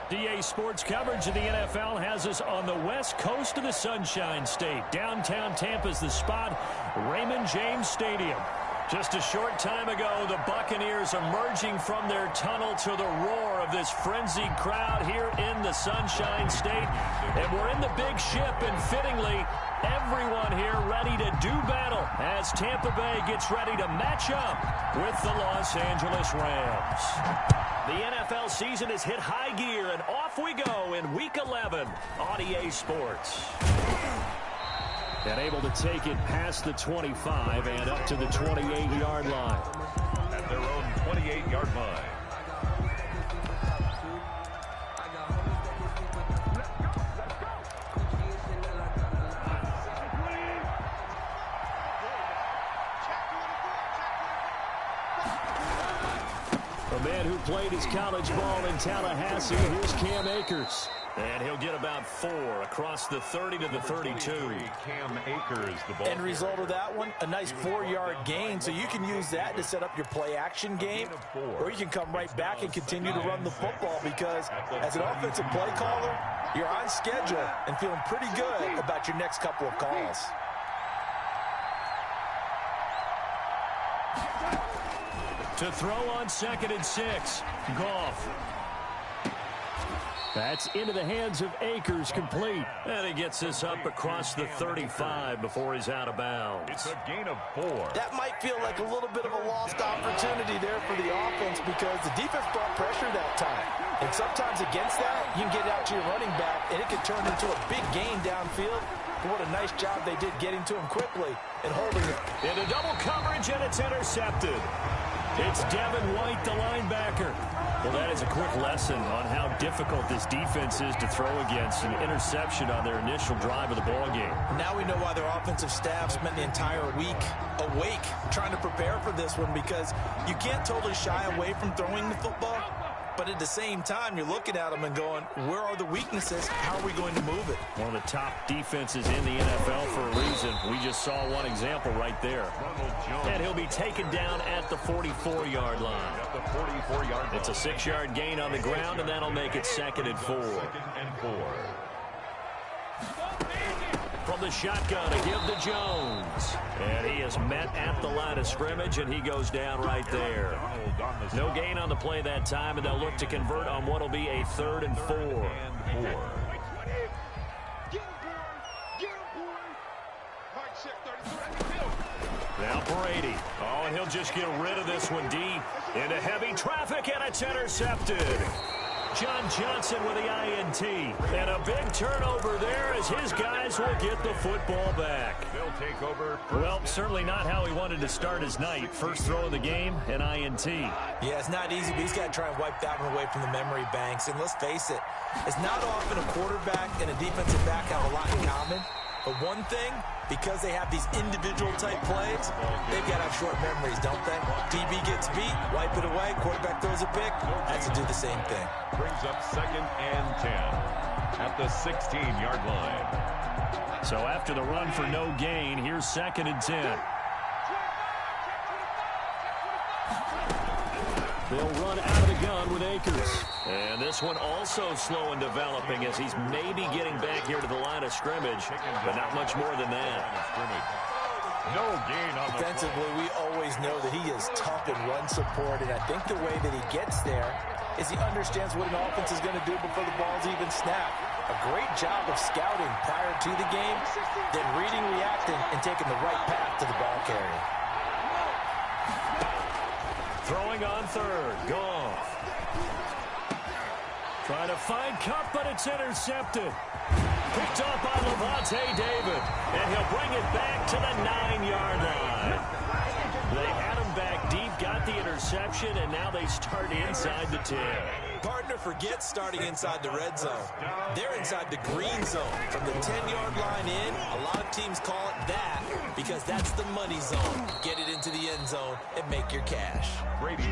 DA Sports coverage of the NFL has us on the west coast of the Sunshine State. Downtown Tampa's the spot, Raymond James Stadium. Just a short time ago, the Buccaneers emerging from their tunnel to the roar of this frenzied crowd here in the Sunshine State. And we're in the big ship, and fittingly, everyone here ready to do battle as Tampa Bay gets ready to match up with the Los Angeles Rams. The NFL season has hit high gear, and off we go in Week 11 on EA Sports. And able to take it past the 25 and up to the 28-yard line. At their own 28-yard line. A man who played his college ball in Tallahassee, here's Cam Akers. And he'll get about 4 across the 30 to the 32. Cam Akers, the ball. End result of that one, a nice 4-yard gain. So you can use that to set up your play-action game, or you can come right back and continue to run the football because as an offensive play caller, you're on schedule and feeling pretty good about your next couple of calls. To throw on 2nd and 6, Goff. That's into the hands of Akers, complete. And he gets this up across the 35 before he's out of bounds. It's a gain of 4. That might feel like a little bit of a lost opportunity there for the offense because the defense brought pressure that time. And sometimes against that, you can get out to your running back, and it can turn into a big gain downfield. But what a nice job they did getting to him quickly and holding it. Into double coverage, and it's intercepted. It's Devin White, the linebacker. Well, that is a quick lesson on how difficult this defense is to throw against. An interception on their initial drive of the ballgame. Now we know why their offensive staff spent the entire week awake trying to prepare for this one because you can't totally shy away from throwing the football. But at the same time, you're looking at them and going, where are the weaknesses? How are we going to move it? One of the top defenses in the NFL for a reason. We just saw one example right there. And he'll be taken down at the 44-yard line. It's a 6-yard gain on the ground, and that'll make it 2nd and 4. From the shotgun, a give to Jones. And he is met at the line of scrimmage, and he goes down right there. No gain on the play that time, and they'll look to convert on what will be a 3rd and 4. Now Brady. Oh, and he'll just get rid of this one deep. Into heavy traffic, and it's intercepted. John Johnson with the INT. And a big turnover there as his guys will get the football back. They'll take over. Well, certainly not how he wanted to start his night. First throw of the game, an INT. Yeah, it's not easy, but he's got to try and wipe that one away from the memory banks. And let's face it, it's not often a quarterback and a defensive back have a lot in common. But one thing, because they have these individual type plays, they've got to have short memories, don't they? DB gets beat, wipe it away, quarterback throws a pick, has to do the same thing. Brings up 2nd and 10 at the 16-yard line. So after the run for no gain, here's 2nd and 10. They'll run out of the gun with Akers. And this one also slow in developing as he's maybe getting back here to the line of scrimmage, but not much more than that. No gain on the defensively, we always know that he is tough in run support, and I think the way that he gets there is he understands what an offense is going to do before the ball's even snapped. A great job of scouting prior to the game, then reading, reacting, and taking the right path to the ball carrier. Throwing on 3rd, Goff. Trying to find Cup, but it's intercepted. Picked up by Levante David, and he'll bring it back to the 9-yard line. They had him back deep, got the interception, and now they start inside the 10. Partner forgets starting inside the red zone. They're inside the green zone. From the 10-yard line in, a lot of teams call it that because that's the money zone. Get it into the end zone and make your cash.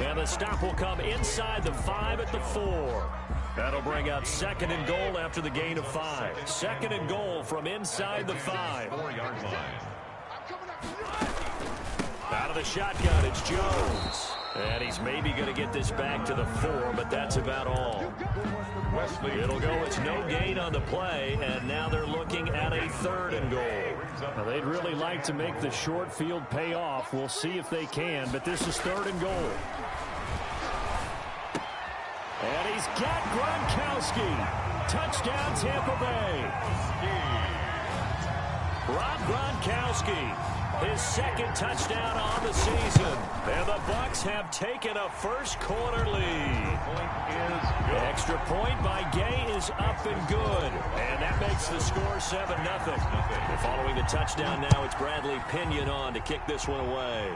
And the stop will come inside the 5 at the 4. That'll bring up 2nd and goal after the gain of 5. 2nd and goal from inside the 5. 4-yard line. Out of the shotgun, it's Jones. And he's maybe going to get this back to the 4, but that's about all. It'll go as no gain on the play, and now they're looking at a 3rd and goal. Well, they'd really like to make the short field pay off. We'll see if they can, but this is 3rd and goal. And he's got Gronkowski. Touchdown, Tampa Bay. Rob Gronkowski, his 2nd touchdown on the season. And the Bucs have taken a first-quarter lead. Extra point by Gay is up and good. And that makes the score 7-0. And following the touchdown now, it's Bradley Pinion on to kick this one away.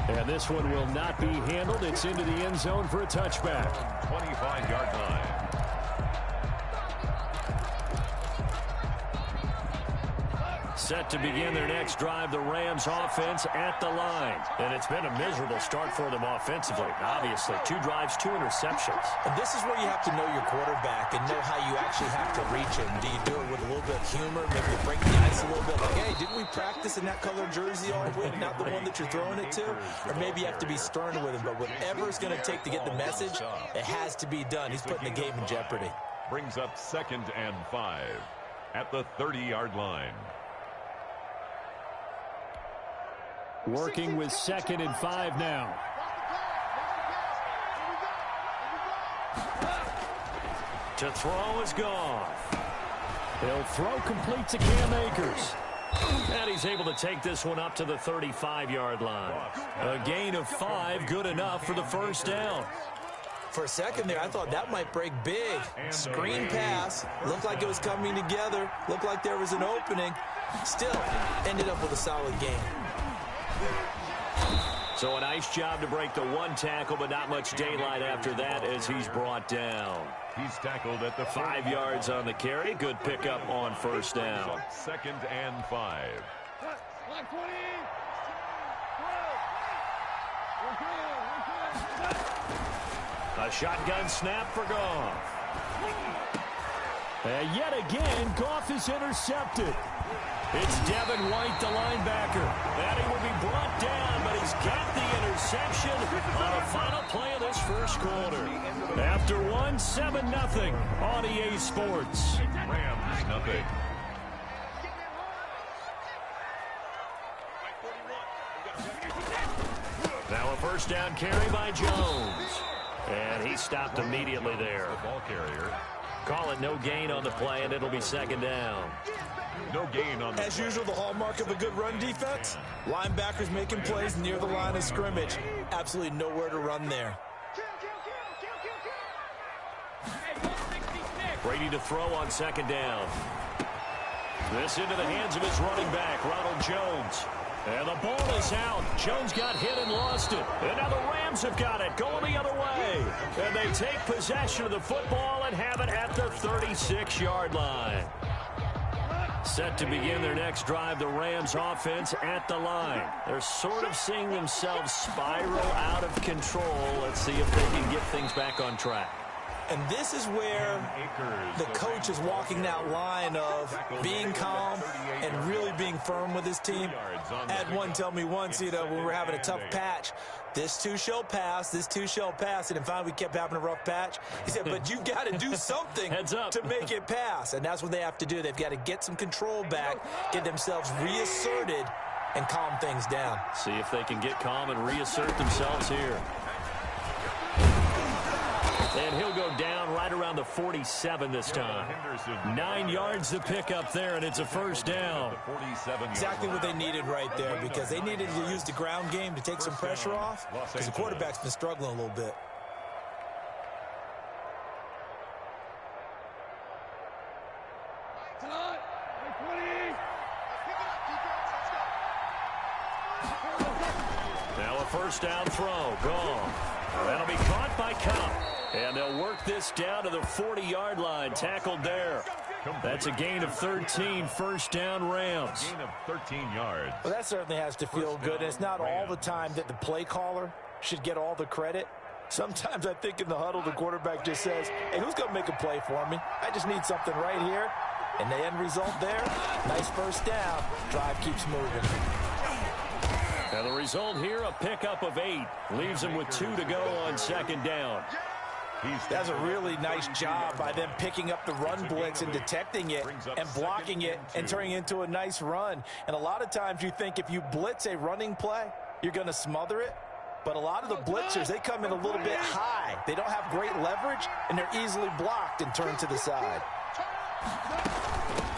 And this one will not be handled. It's into the end zone for a touchback. 25-yard line. Set to begin their next drive, the Rams offense at the line. And it's been a miserable start for them offensively. Obviously, 2 drives, 2 interceptions. And this is where you have to know your quarterback and know how you actually have to reach him. Do you do it with a little bit of humor, maybe break the ice a little bit? Like, hey, didn't we practice in that color jersey all week, not the one that you're throwing it to? Or maybe you have to be stern with him. But whatever it's going to take to get the message, it has to be done. He's putting the game in jeopardy. Brings up 2nd and 5 at the 30-yard line. Working with 2nd and 5 now. To throw is gone. He'll throw complete to Cam Akers. And he's able to take this one up to the 35-yard line. A gain of 5, good enough for the first down. For a second there, I thought that might break big. Screen pass. Looked like it was coming together. Looked like there was an opening. Still, ended up with a solid game. So a nice job to break the 1 tackle, but not much daylight after that as he's brought down. He's tackled at the 5 yards on the carry. Good pickup on first down. 2nd and 5. A shotgun snap for Goff. And yet again, Goff is intercepted. It's Devin White, the linebacker. And he will be brought down, but he's got the interception on a final play of this first quarter. After 1, 7-0 on EA Sports. Rams, nothing. Now a first down carry by Jones. And he stopped immediately there. The ball carrier. Call it no gain on the play, and it'll be 2nd down. No gain on the As usual, the hallmark of a good run defense, linebackers making plays near the line of scrimmage. Absolutely nowhere to run there. Brady to throw on 2nd down. This into the hands of his running back, Ronald Jones. And the ball is out. Jones got hit and lost it. And now the Rams have got it, going the other way. And they take possession of the football and have it at the 36-yard line. Set to begin their next drive, the Rams offense at the line. They're sort of seeing themselves spiral out of control. Let's see if they can get things back on track. And this is where the coach is walking that line of being calm and really being firm with his team. I had one tell me once, when we were having a tough patch, this too shall pass, this too shall pass. And finally we kept having a rough patch. He said, but you've got to do something to make it pass. And that's what they have to do. They've got to get some control back, get themselves reasserted, and calm things down. See if they can get calm and reassert themselves here. And he'll go down right around the 47 this time. 9 yards to pick up there, and it's a first down. Exactly what they needed right there, because they needed to use the ground game to take some pressure off, because the quarterback's been struggling a little bit. Now a first down throw. Gone. That'll be caught by Cup. And they'll work this down to the 40-yard line. Tackled there. That's a gain of 13. First down, Rams. Gain of 13 yards. Well, that certainly has to feel good. And it's not all the time that the play caller should get all the credit. Sometimes I think in the huddle, the quarterback just says, hey, who's going to make a play for me? I just need something right here. And the end result there, nice first down. Drive keeps moving. And the result here, a pickup of 8. Leaves him with 2 to go on second down. That's a really nice job by them picking up the run blitz and detecting it and blocking it and turning it into a nice run. And a lot of times you think if you blitz a running play, you're going to smother it. But a lot of the blitzers, they come in a little bit high. They don't have great leverage, and they're easily blocked and turned to the side.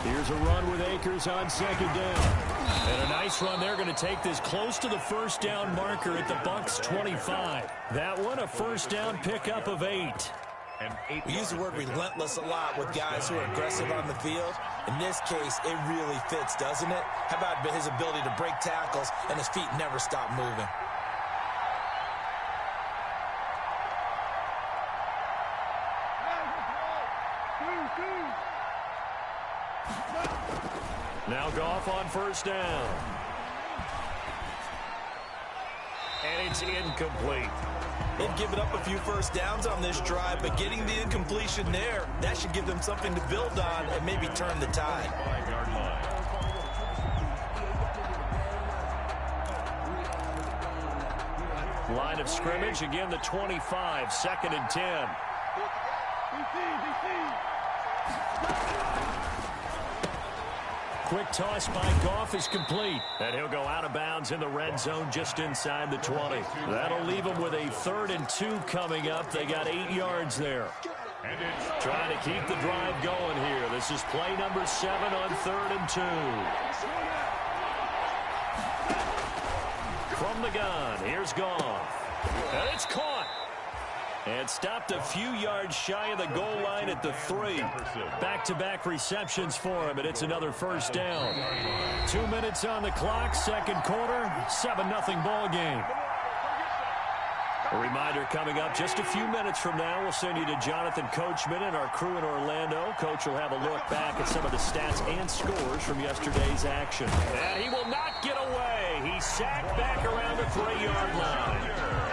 Here's a run with Akers on second down. And a nice run. They're going to take this close to the first down marker at the Bucs 25. That one, a first down pickup of 8. We use the word relentless a lot with guys who are aggressive on the field. In this case, it really fits, doesn't it? How about his ability to break tackles and his feet never stop moving? Now Goff on first down. And it's incomplete. They've given up a few first downs on this drive, but getting the incompletion there, that should give them something to build on and maybe turn the tide. 5-yard line. Line of scrimmage, again the 25, 2nd and 10. Quick toss by Goff is complete. And he'll go out of bounds in the red zone just inside the 20. That'll leave him with a 3rd and 2 coming up. They got 8 yards there. Trying to keep the drive going here. This is play number 7 on 3rd and 2. From the gun, here's Goff. And it's caught. And stopped a few yards shy of the goal line at the 3. Back-to-back receptions for him, and it's another first down. 2 minutes on the clock, second quarter, 7-0 ball game. A reminder coming up just a few minutes from now. We'll send you to Jonathan Coachman and our crew in Orlando. Coach will have a look back at some of the stats and scores from yesterday's action. And he will not get away. He's sacked back around the 3-yard line.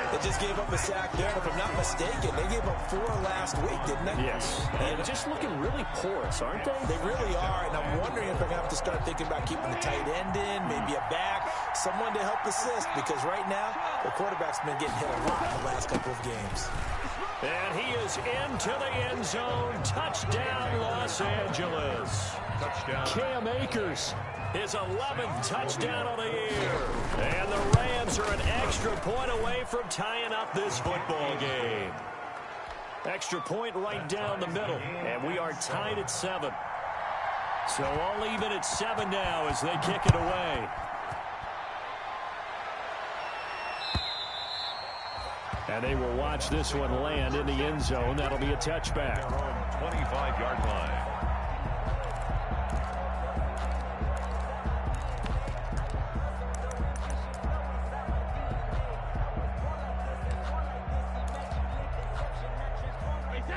They just gave up a sack there, and if I'm not mistaken, they gave up 4 last week, didn't they? Yes. And just looking really porous, aren't they? They really are, and I'm wondering if they're going to have to start thinking about keeping the tight end in, maybe a back, someone to help assist, because right now, the quarterback's been getting hit a lot in the last couple of games. And he is into the end zone. Touchdown, Los Angeles. Touchdown. Cam Akers, his 11th touchdown of the year. And the Rams are an extra point away from tying up this football game. Extra point right down the middle. And we are tied at 7. So all even at 7 now as they kick it away. And they will watch this one land in the end zone. That'll be a touchback. 25-yard line.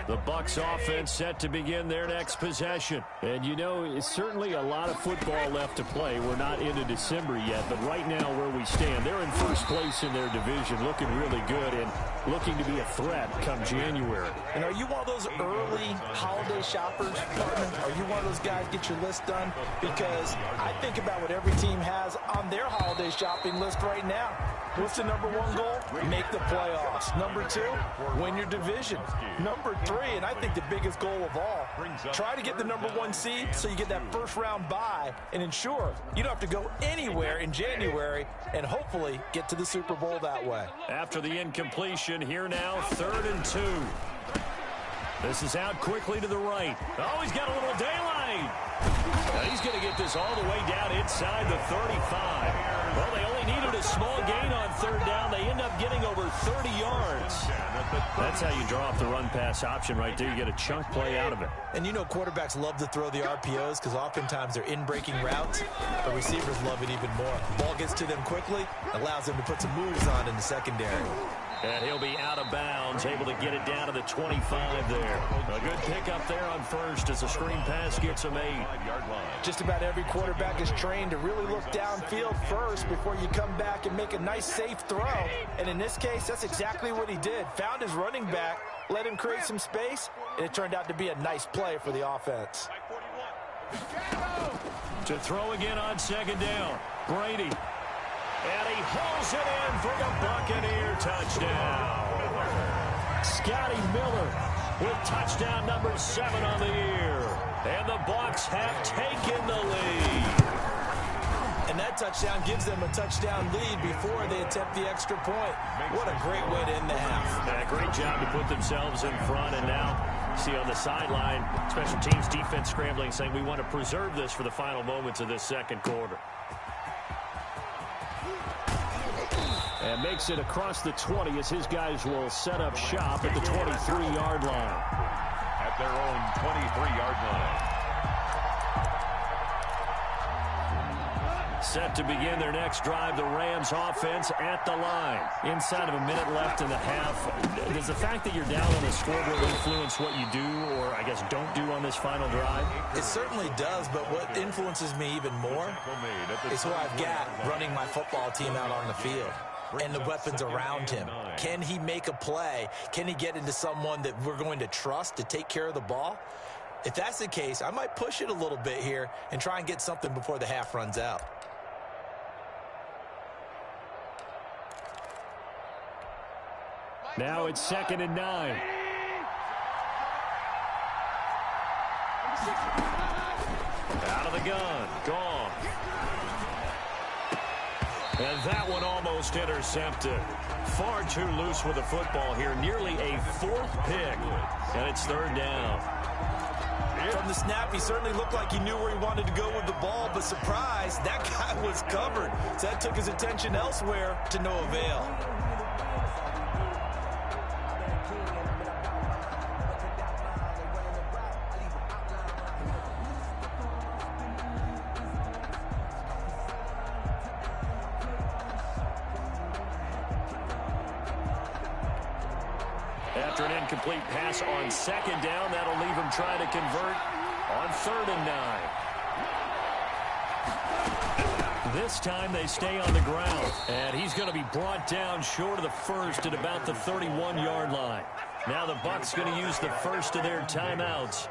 The Bucs offense set to begin their next possession. And, you know, it's certainly a lot of football left to play. We're not into December yet, but right now where we stand, they're in first place in their division, looking really good and looking to be a threat come January. And are you one of those early holiday shoppers, partner? Are you one of those guys get your list done? Because I think about what every team has on their holiday shopping list right now. What's the number 1 goal? Make the playoffs. Number 2, win your division. Number 3, and I think the biggest goal of all, try to get the number 1 seed so you get that first-round bye and ensure you don't have to go anywhere in January and hopefully get to the Super Bowl that way. After the incompletion, here now, 3rd and 2. This is out quickly to the right. Oh, he's got a little daylight. Now he's going to get this all the way down inside the 35. Well, they only needed a small gain on 3rd down. They end up getting over 30 yards. That's how you draw off the run-pass option right there. You get a chunk play out of it. And you know quarterbacks love to throw the RPOs because oftentimes they're in-breaking routes. But receivers love it even more. Ball gets to them quickly, allows them to put some moves on in the secondary. And he'll be out of bounds, able to get it down to the 25 there. A good pickup there on first as the screen pass gets him 8. Just about every quarterback is trained to really look downfield first before you come back and make a nice, safe throw. And in this case, that's exactly what he did. Found his running back, let him create some space, and it turned out to be a nice play for the offense. To throw again on 2nd down. Brady. And he hauls it in for the Buccaneer touchdown. Scotty Miller with touchdown number 7 on the year. And the Bucs have taken the lead. And that touchdown gives them a touchdown lead before they attempt the extra point. What a great way to end the half. Yeah, great job to put themselves in front. And now, see on the sideline, special teams defense scrambling, saying we want to preserve this for the final moments of this second quarter. And makes it across the 20 as his guys will set up shop at the 23-yard line. At their own 23-yard line. Set to begin their next drive, the Rams offense at the line. Inside of a minute left in the half. Does the fact that you're down on the scoreboard influence what you do, or I guess don't do on this final drive? It certainly does, but what influences me even more is who I've got running my football team out on the field and the weapons around him. Can he make a play? Can he get into someone that we're going to trust to take care of the ball? If that's the case, I might push it a little bit here and try and get something before the half runs out. Now it's 2nd and 9. Out of the gun. Gone. And that one almost intercepted. Far too loose with the football here. Nearly a 4th pick. And it's 3rd down. From the snap, he certainly looked like he knew where he wanted to go with the ball, but surprise, that guy was covered. So that took his attention elsewhere to no avail. After an incomplete pass on 2nd down, that'll leave him trying to convert on 3rd and 9. This time they stay on the ground, and he's going to be brought down short of the first at about the 31-yard line. Now the Bucs going to use the first of their timeouts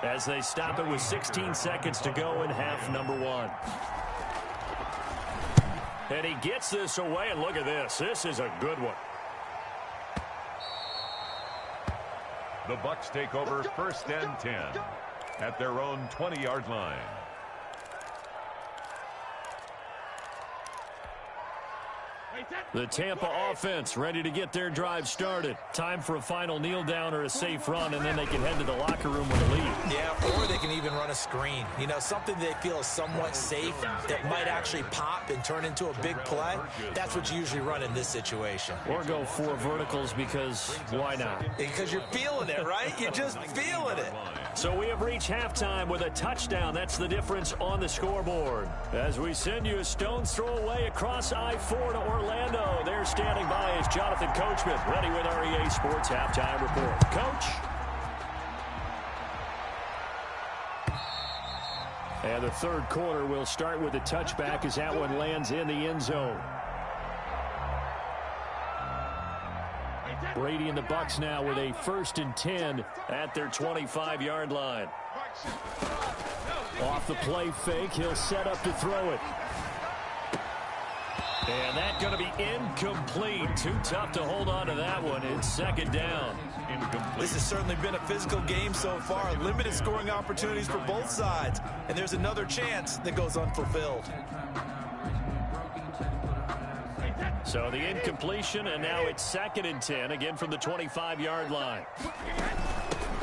as they stop it with 16 seconds to go in half number 1. And he gets this away, and look at this. This is a good one. The Bucs take over 1st and 10 at their own 20-yard line. The Tampa offense ready to get their drive started. Time for a final kneel down or a safe run, and then they can head to the locker room with a lead. Yeah, or they can even run a screen. You know, something they feel is somewhat safe that might actually pop and turn into a big play. That's what you usually run in this situation. Or go 4 verticals because why not? Because you're feeling it, right? You're just feeling it. So we have reached halftime with a touchdown. That's the difference on the scoreboard. As we send you a stone's throw away across I-4 to Orlando. There standing by is Jonathan Coachman, ready with our EA Sports Halftime Report. Coach. And the 3rd quarter will start with a touchback as that one lands in the end zone. Brady and the Bucs now with a 1st and 10 at their 25-yard line. Off the play fake, he'll set up to throw it. And that's going to be incomplete. Too tough to hold on to that one. It's 2nd down. Incomplete. This has certainly been a physical game so far. Limited scoring opportunities for both sides. And there's another chance that goes unfulfilled. So the incompletion, and now it's 2nd and 10, again from the 25-yard line.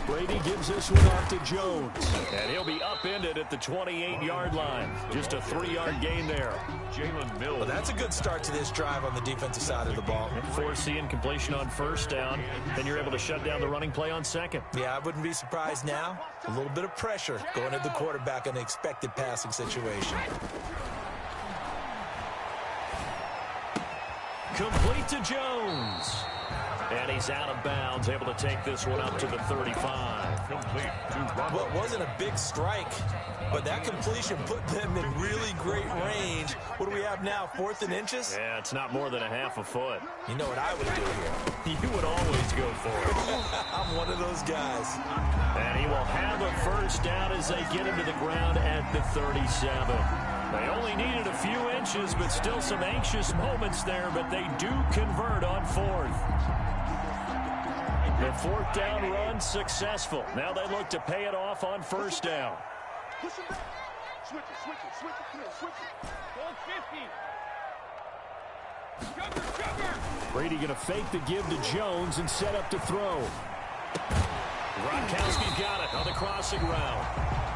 Brady gives this one off to Jones. And he'll be upended at the 28-yard line. Just a 3-yard gain there. Jalen Mills. Well, that's a good start to this drive on the defensive side of the ball. Force the incompletion on 1st down. Then you're able to shut down the running play on 2nd. Yeah, I wouldn't be surprised now. A little bit of pressure going at the quarterback in an expected passing situation. Complete to Jones. And he's out of bounds, able to take this one up to the 35. Complete to Robert. Well, it wasn't a big strike, but that completion put them in really great range. What do we have now, 4th and inches? Yeah, it's not more than a half a foot. You know what I would do here? You would always go for it. I'm one of those guys. And he will have a 1st down as they get him to the ground at the 37. They only needed a few inches, but still some anxious moments there, but they do convert on fourth. The fourth down run successful. Now they look to pay it off on first down. Switch it. Goal 50. Brady going to fake the give to Jones and set up to throw. Gronkowski's got it on the crossing route.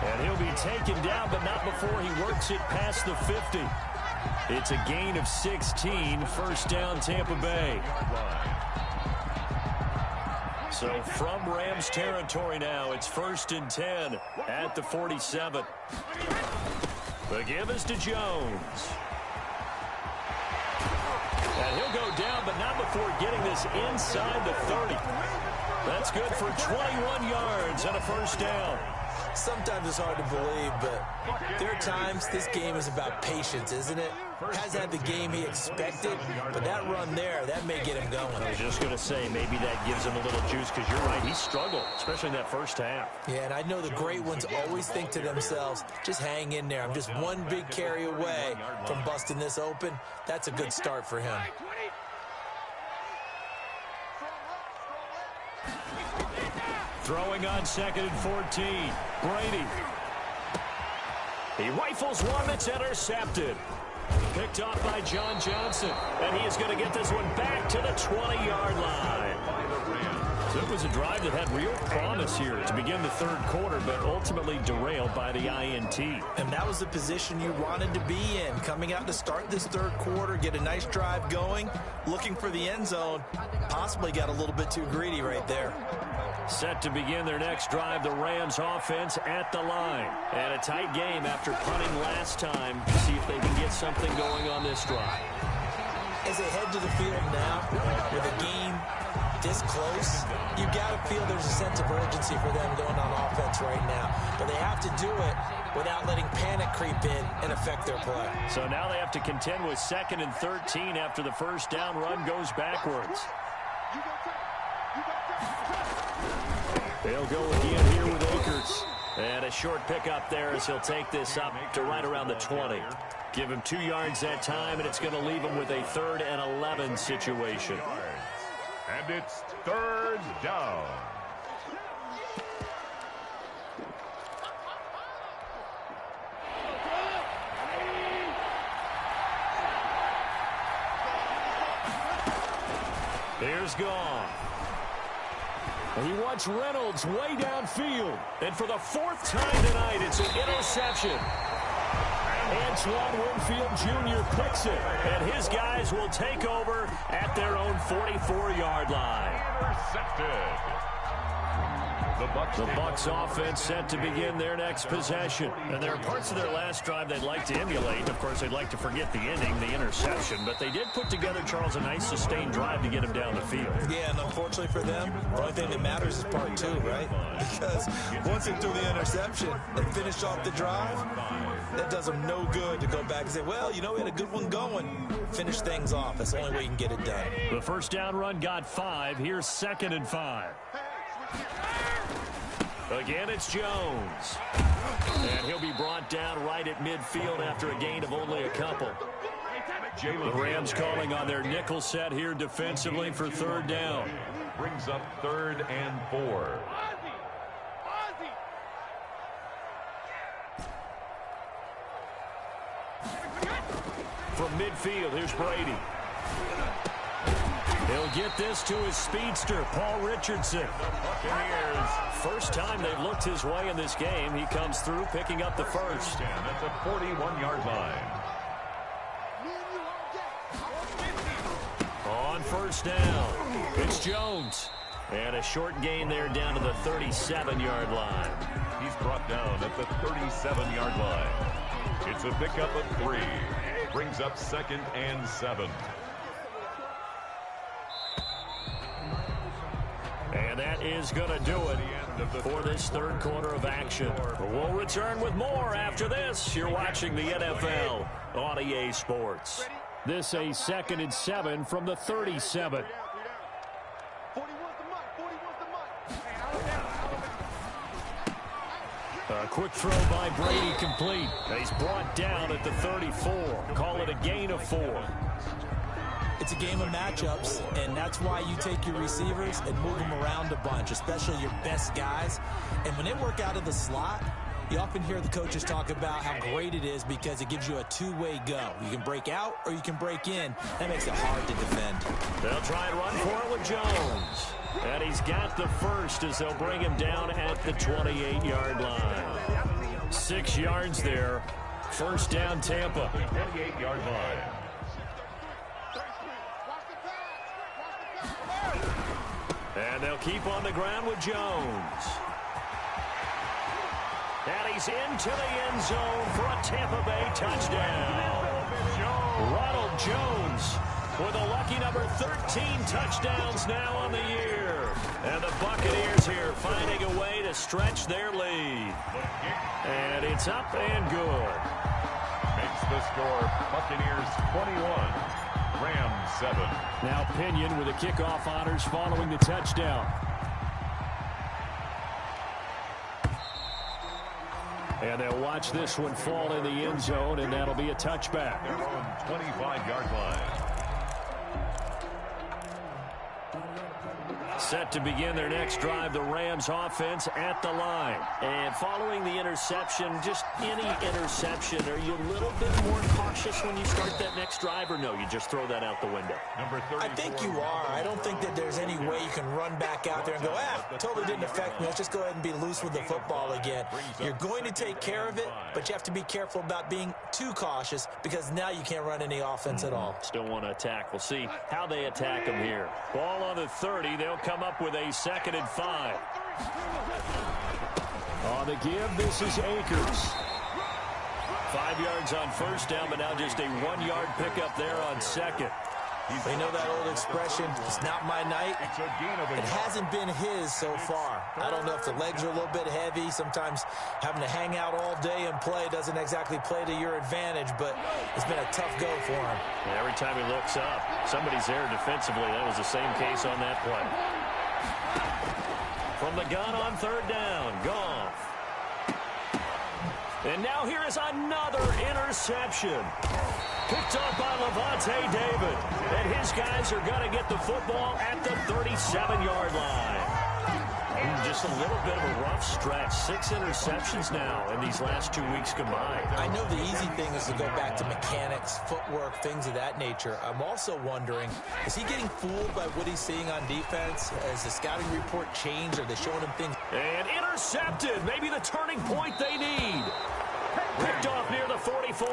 And he'll be taken down, but not before he works it past the 50. It's a gain of 16, first down Tampa Bay. So from Rams territory now, it's 1st and 10 at the 47. The give is to Jones. And he'll go down, but not before getting this inside the 30. That's good for 21 yards and a first down. Sometimes it's hard to believe, but there are times this game is about patience, isn't it? Has had the game he expected, but that run there, that may get him going. I was just going to say, maybe that gives him a little juice, because you're right, he struggled, especially in that first half. Yeah, and I know the great ones always think to themselves, just hang in there. I'm just one big carry away from busting this open. That's a good start for him. Throwing on 2nd and 14. Brady. He rifles one that's intercepted. Picked off by John Johnson. And he is going to get this one back to the 20-yard line. So it was a drive that had real promise here to begin the third quarter, but ultimately derailed by the INT. And that was the position you wanted to be in. Coming out to start this third quarter, get a nice drive going, looking for the end zone. Possibly got a little bit too greedy right there. Set to begin their next drive, the Rams offense at the line. And a tight game after punting last time. See if they can get something going on this drive. As they head to the field now, with a game this close, you got to feel there's a sense of urgency for them going on offense right now. But they have to do it without letting panic creep in and affect their play. So now they have to contend with 2nd and 13 after the first down run goes backwards. They'll go again here with Akers. And a short pickup there as he'll take this up to right around the 20. Give him 2 yards that time, and it's going to leave him with a 3rd and 11 situation. And it's 3rd down. Here's Goff. He wants Reynolds way downfield. And for the 4th time tonight, it's an interception. Antoine Winfield Jr. picks it. And his guys will take over at their own 44-yard line. Intercepted. The Bucs offense set to begin their next possession. And there are parts of their last drive they'd like to emulate. Of course, they'd like to forget the ending, the interception. But they did put together, Charles, a nice sustained drive to get him down the field. Yeah, and unfortunately for them, the only thing that matters is part 2, right? Because once they threw the interception and finished off the drive, that does them no good to go back and say, well, you know, we had a good one going. Finish things off. That's the only way you can get it done. The first down run got 5. Here's 2nd and 5. Again, it's Jones. And he'll be brought down right at midfield after a gain of only a couple. The Rams calling on their nickel set here defensively for 3rd down. Brings up 3rd and 4. From midfield, here's Brady. He'll get this to his speedster, Paul Richardson. Buccaneers. First time they've looked his way in this game. He comes through, picking up the first. That's a 41-yard line. On first down, it's Jones. And a short gain there down to the 37-yard line. He's brought down at the 37-yard line. It's a pickup of 3. Brings up 2nd and 7. And that is going to do it for this third quarter of action. We'll return with more after this. You're watching the NFL on EA Sports. This a 2nd and 7 from the 37. A quick throw by Brady complete. He's brought down at the 34. Call it a gain of 4. It's a game of matchups, and that's why you take your receivers and move them around a bunch, especially your best guys. And when they work out of the slot, you often hear the coaches talk about how great it is because it gives you a two-way go. You can break out or you can break in. That makes it hard to defend. They'll try and run for it with Jones. And he's got the first as they'll bring him down at the 28-yard line. 6 yards there. First down, Tampa. 28-yard line. And they'll keep on the ground with Jones. And he's into the end zone for a Tampa Bay touchdown. Ronald Jones with a lucky number 13 touchdowns now on the year. And the Buccaneers here finding a way to stretch their lead. And it's up and good. Makes the score Buccaneers 21, Rams 7. Now Pinion with the kickoff honors following the touchdown. And they'll watch this one fall in the end zone, and that'll be a touchback. 25-yard line. Set to begin their next drive, the Rams offense at the line. And following the interception, just any interception, are you a little bit more cautious when you start that next drive, or no, you just throw that out the window? Number 34. I think you are. I don't think that there's any way you can run back out there and go, totally didn't affect me. Let's just go ahead and be loose with the football again. You're going to take care of it, but you have to be careful about being too cautious because now you can't run any offense at all. Still want to attack. We'll see how they attack them here. Ball on the 30. They'll come up with a 2nd and 5. On the give, this is Akers. 5 yards on first down, but now just a 1-yard pickup there on second. You know that old expression, it's not my night? It hasn't been his so far. I don't know if the legs are a little bit heavy. Sometimes having to hang out all day and play doesn't exactly play to your advantage, but it's been a tough go for him. And every time he looks up, somebody's there defensively. That was the same case on that play. From the gun on 3rd down, Goff. And now here is another interception. Picked up by Levante David. And his guys are going to get the football at the 37-yard line. Just a little bit of a rough stretch. 6 interceptions now in these last 2 weeks combined. I know the easy thing is to go back to mechanics, footwork, things of that nature. I'm also wondering, is he getting fooled by what he's seeing on defense? Has the scouting report changed? Are they showing him things? And intercepted. Maybe the turning point they need. Picked off near the 44.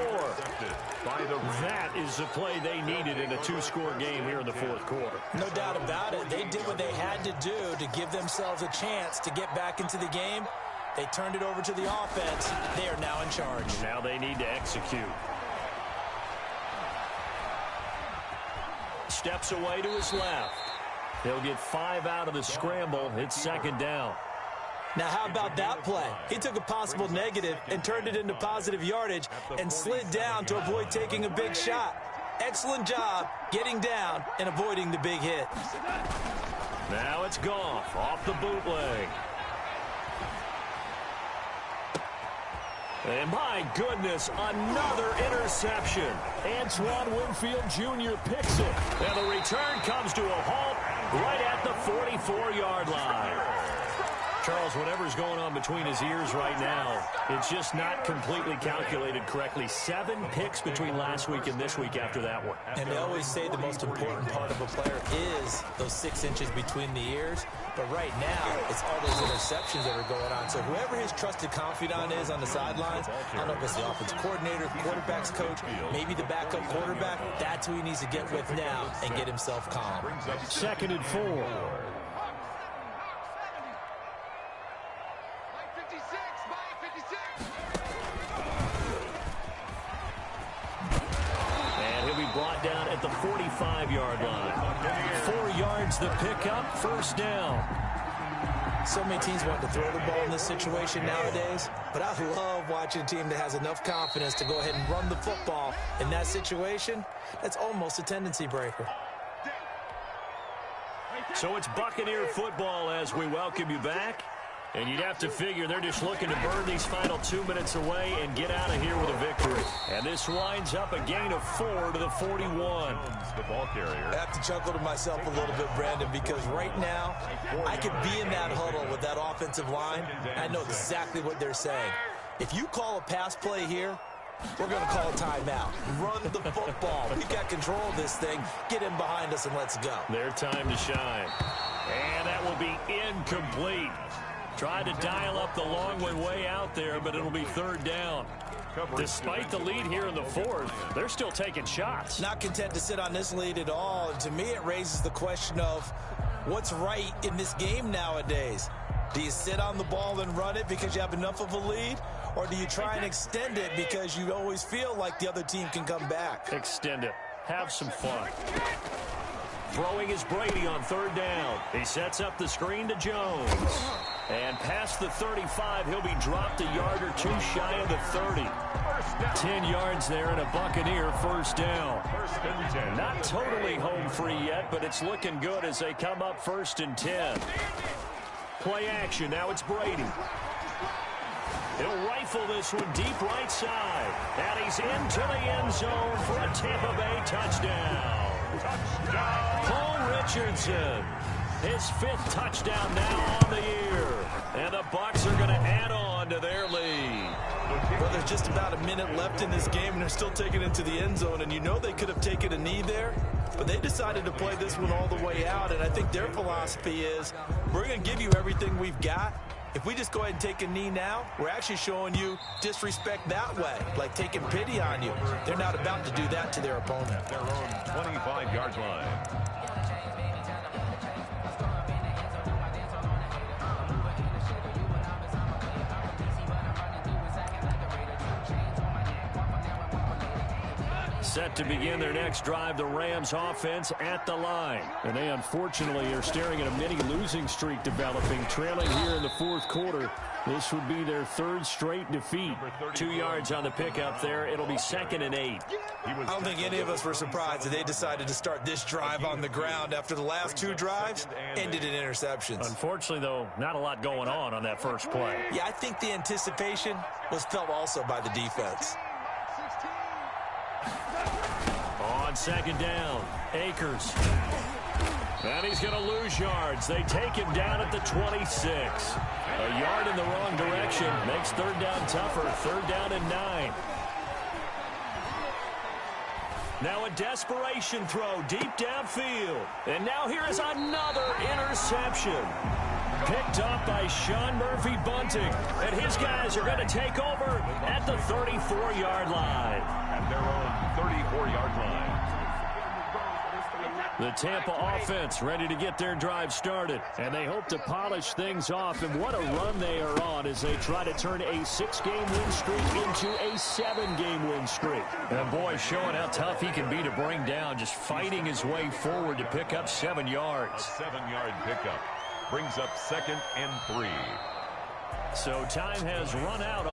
That is the play they needed in a 2-score game here in the 4th quarter. No doubt about it. They did what they had to do to give themselves a chance to get back into the game. They turned it over to the offense. They are now in charge. Now they need to execute. Steps away to his left. He'll get 5 out of the scramble. It's 2nd down. Now, how about that play? He took a possible negative and turned it into positive yardage and slid down to avoid taking a big shot. Excellent job getting down and avoiding the big hit. Now it's Goff off the bootleg. And my goodness, another interception. Antoine Winfield Jr. picks it. And the return comes to a halt right at the 44-yard line. Charles, whatever's going on between his ears right now, it's just not completely calculated correctly. 7 picks between last week and this week after that one. And they always say the most important part of a player is those 6 inches between the ears. But right now, it's all those interceptions that are going on. So whoever his trusted confidant is on the sidelines, I don't know if it's the offensive coordinator, the quarterback's coach, maybe the backup quarterback, that's who he needs to get with now and get himself calm. 2nd and 4. Brought down at the 45-yard line. 4 yards the pickup, 1st down. So many teams want to throw the ball in this situation nowadays, but I love watching a team that has enough confidence to go ahead and run the football in that situation. That's almost a tendency breaker. So it's Buccaneer football as we welcome you back. And you'd have to figure they're just looking to burn these final 2 minutes away and get out of here with a victory. And this winds up a gain of 4 to the 41. The ball carrier. I have to chuckle to myself a little bit, Brandon, because right now I could be in that huddle with that offensive line. I know exactly what they're saying. If you call a pass play here, we're going to call a timeout. Run the football. We've got control of this thing. Get in behind us and let's go. Their time to shine. And that will be incomplete. Tried to dial up the long way out there, but it'll be third down. Despite the lead here in the fourth, they're still taking shots. Not content to sit on this lead at all. And to me, it raises the question of what's right in this game nowadays. Do you sit on the ball and run it because you have enough of a lead? Or do you try and extend it because you always feel like the other team can come back? Extend it. Have some fun. Throwing is Brady on third down. He sets up the screen to Jones. And past the 35, he'll be dropped a yard or two shy of the 30. 10 yards there and a Buccaneer first down. Not totally home free yet, but it's looking good as they come up first and 10. Play action. Now it's Brady. He'll rifle this one deep right side. And he's into the end zone for a Tampa Bay touchdown. Paul Richardson, his 5th touchdown now on the year. And the Bucs are going to add on to their lead. Well, there's just about a minute left in this game, and they're still taking it to the end zone. And you know they could have taken a knee there, but they decided to play this one all the way out. And I think their philosophy is, we're going to give you everything we've got. If we just go ahead and take a knee now, we're actually showing you disrespect that way, like taking pity on you. They're not about to do that to their opponent. Their own 25-yard line. Set to begin their next drive, the Rams offense at the line. And they unfortunately are staring at a mini losing streak developing, trailing here in the fourth quarter. This would be their 3rd straight defeat. 2 yards on the pickup there. It'll be 2nd and 8. I don't think any of us were surprised that they decided to start this drive on the ground after the last 2 drives ended in interceptions. Unfortunately, though, not a lot going on that first play. Yeah, I think the anticipation was felt also by the defense. On second down, Akers. And he's going to lose yards. They take him down at the 26. A yard in the wrong direction makes third down tougher. 3rd down and 9. Now a desperation throw deep downfield. And now here is another interception. Picked up by Sean Murphy Bunting. And his guys are going to take over at the 34-yard line. At their own 34-yard line. The Tampa offense ready to get their drive started. And they hope to polish things off. And what a run they are on as they try to turn a 6-game win streak into a 7-game win streak. And boy, showing how tough he can be to bring down, just fighting his way forward to pick up 7 yards. A 7-yard pickup brings up 2nd and 3. So time has run out